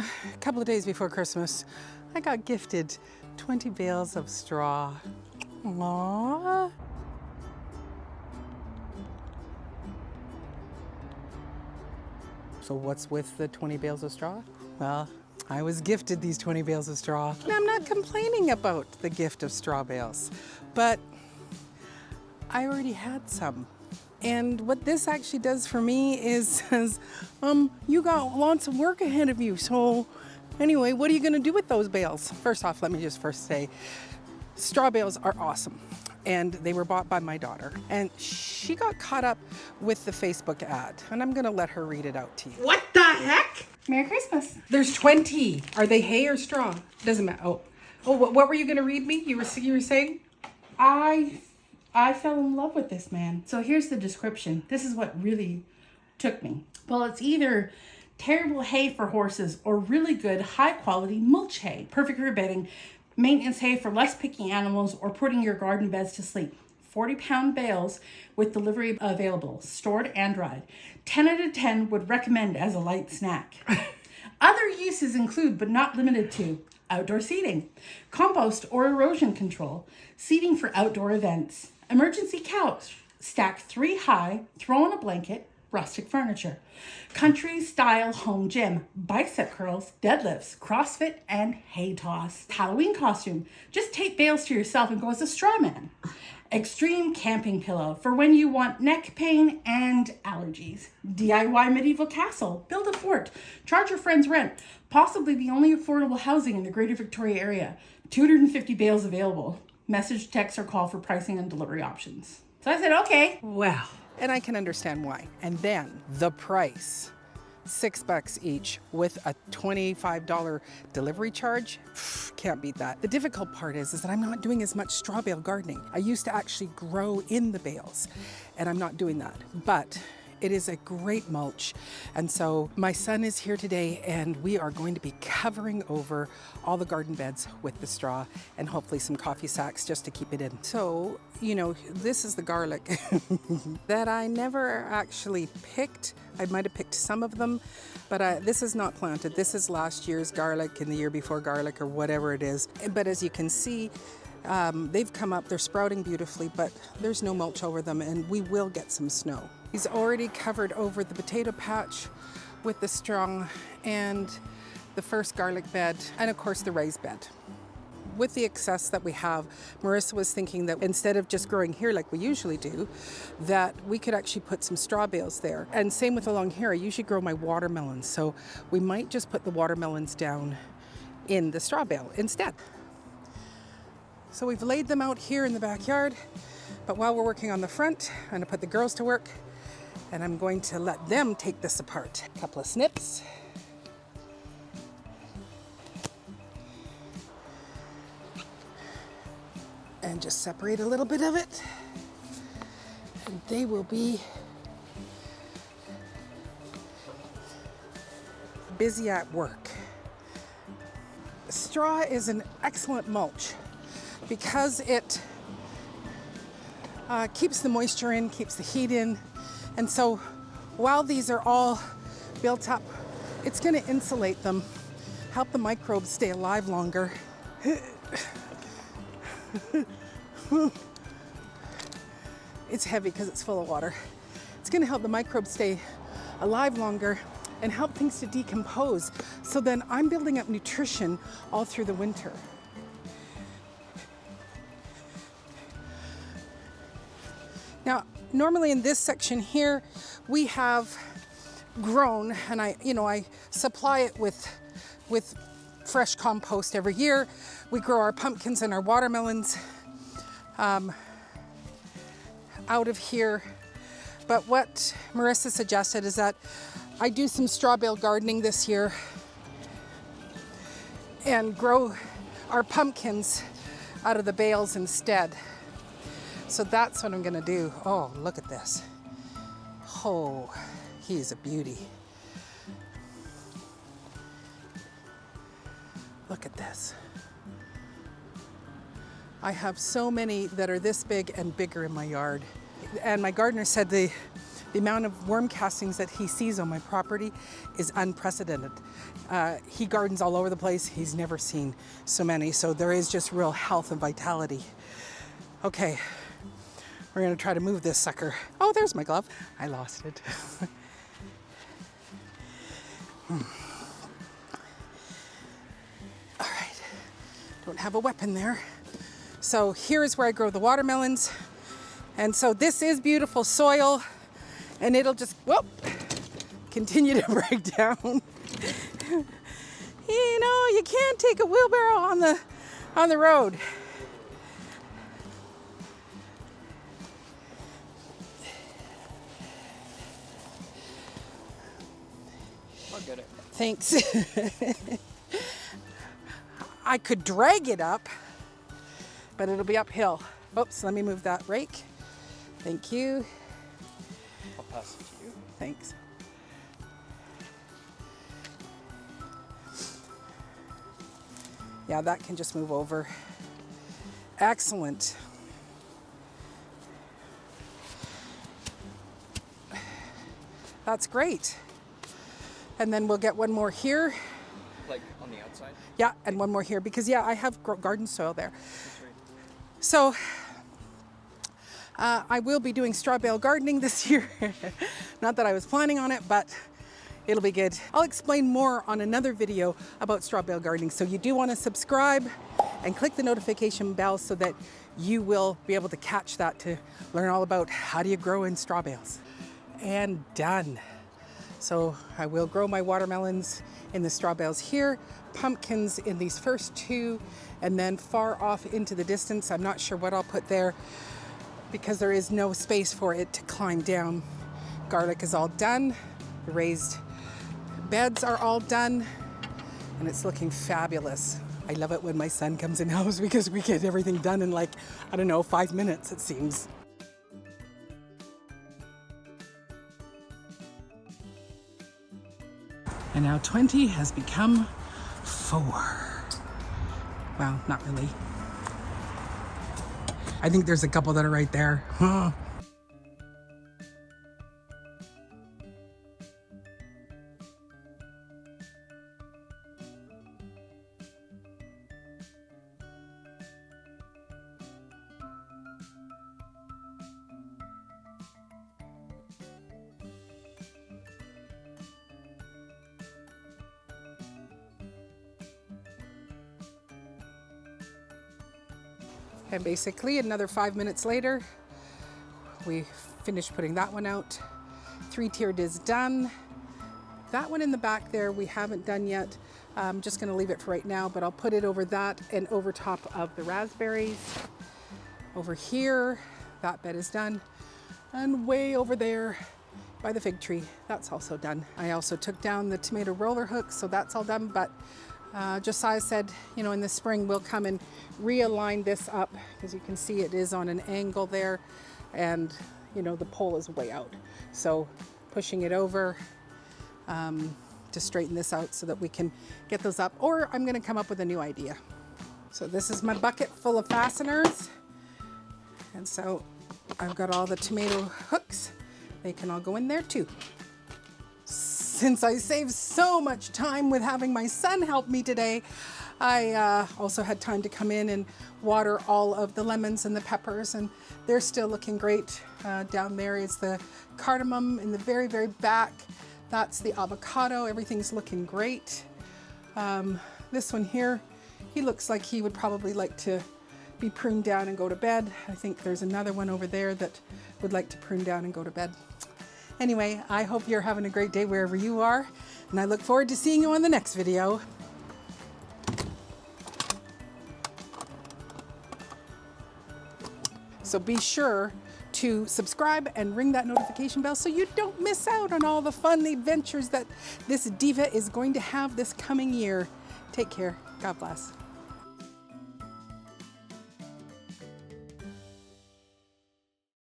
A couple of days before Christmas, I got gifted 20 bales of straw. Aww. So what's with the 20 bales of straw? Well, I was gifted these 20 bales of straw. And I'm not complaining about the gift of straw bales, but I already had some. And what this actually does for me is says, you got lots of work ahead of you. So anyway, what are you gonna do with those bales? First off, let me just first say, straw bales are awesome. And they were bought by my daughter. And she got caught up with the Facebook ad. And I'm gonna let her read it out to you. What the heck? Merry Christmas. There's 20. Are they hay or straw? Doesn't matter. Oh, what were you gonna read me? You were saying? I fell in love with this man. So here's the description. This is what really took me. Well, it's either terrible hay for horses or really good high quality mulch hay. Perfect for bedding, maintenance hay for less picky animals, or putting your garden beds to sleep. 40-pound bales with delivery available, stored and dried. 10 out of 10 would recommend as a light snack. Other uses include, but not limited to, outdoor seating, compost or erosion control, seating for outdoor events, emergency couch, stack 3 high, throw on a blanket, rustic furniture, country style home gym, bicep curls, deadlifts, CrossFit, and hay toss. Halloween costume, just tape bales to yourself and go as a straw man. Extreme camping pillow for when you want neck pain and allergies. DIY medieval castle, build a fort, charge your friends rent, possibly the only affordable housing in the greater Victoria area. 250 bales available. Message, text, or call for pricing and delivery options. So I said, okay. Well, and I can understand why. And then the price, $6 each with a $25 delivery charge. Can't beat that. The difficult part is that I'm not doing as much straw bale gardening. I used to actually grow in the bales, and I'm not doing that. But it is a great mulch. And so my son is here today, and we are going to be covering over all the garden beds with the straw and hopefully some coffee sacks just to keep it in. So, you know, this is the garlic that I never actually picked. I might have picked some of them, but this is not planted. This is last year's garlic and the year before garlic or whatever it is. But as you can see, they've come up, they're sprouting beautifully, but there's no mulch over them, and we will get some snow. He's already covered over the potato patch with the straw and the first garlic bed, and of course the raised bed. With the excess that we have, Marissa was thinking that instead of just growing here like we usually do, that we could actually put some straw bales there. And same with along here, I usually grow my watermelons, so we might just put the watermelons down in the straw bale instead. So we've laid them out here in the backyard, but while we're working on the front, I'm gonna put the girls to work, and I'm going to let them take this apart. A couple of snips. And just separate a little bit of it, and they will be busy at work. Straw is an excellent mulch because it keeps the moisture in, keeps the heat in, and so while these are all built up, it's going to insulate them, help the microbes stay alive longer. It's heavy because it's full of water. It's going to help the microbes stay alive longer and help things to decompose. So then I'm building up nutrition all through the winter. Now, normally in this section here, we have grown, and I supply it with fresh compost every year. We grow our pumpkins and our watermelons out of here. But what Marissa suggested is that I do some straw bale gardening this year and grow our pumpkins out of the bales instead. So that's what I'm gonna do. Oh, look at this. Oh, he's a beauty. Look at this. I have so many that are this big and bigger in my yard. And my gardener said the The amount of worm castings that he sees on my property is unprecedented. He gardens all over the place. He's never seen so many. So there is just real health and vitality. Okay, we're gonna try to move this sucker. Oh, there's my glove. I lost it. All right, don't have a weapon there. So here's where I grow the watermelons. And so this is beautiful soil, and it'll just, whoop, continue to break down. You know, you can't take a wheelbarrow on the road. I'll get it. Thanks. I could drag it up, but it'll be uphill. Oops, let me move that rake. Thank you. I'll pass it to you. Thanks. Yeah, that can just move over. Excellent. That's great. And then we'll get one more here. Like on the outside? Yeah, and one more here because yeah, I have garden soil there. That's right. So I will be doing straw bale gardening this year. Not that I was planning on it, but it'll be good. I'll explain more on another video about straw bale gardening. So you do want to subscribe and click the notification bell so that you will be able to catch that to learn all about how do you grow in straw bales. And done. So I will grow my watermelons in the straw bales here, pumpkins in these first two, and then far off into the distance, I'm not sure what I'll put there because there is no space for it to climb down. Garlic is all done. The raised beds are all done, and it's looking fabulous. I love it when my son comes in the house because we get everything done in like, I don't know, 5 minutes it seems. And now 20 has become 4. Well, not really. I think there's a couple that are right there. Huh. And basically another 5 minutes later, we finished putting that one out. 3-tiered is done. That one in the back there we haven't done yet. I'm just gonna leave it for right now, but I'll put it over that and over top of the raspberries. Over here, that bed is done. And way over there by the fig tree, that's also done. I also took down the tomato roller hooks, so that's all done, but Josiah said, you know, in the spring we'll come and realign this up. As you can see, it is on an angle there, and you know, the pole is way out. So pushing it over to straighten this out so that we can get those up, or I'm gonna come up with a new idea. So this is my bucket full of fasteners. And so I've got all the tomato hooks. They can all go in there too. Since I saved so much time with having my son help me today, I also had time to come in and water all of the lemons and the peppers, and they're still looking great. Down there is the cardamom in the very, very back. That's the avocado. Everything's looking great. This one here, he looks like he would probably like to be pruned down and go to bed. I think there's another one over there that would like to prune down and go to bed. Anyway, I hope you're having a great day wherever you are, and I look forward to seeing you on the next video. So be sure to subscribe and ring that notification bell so you don't miss out on all the fun adventures that this Diva is going to have this coming year. Take care. God bless.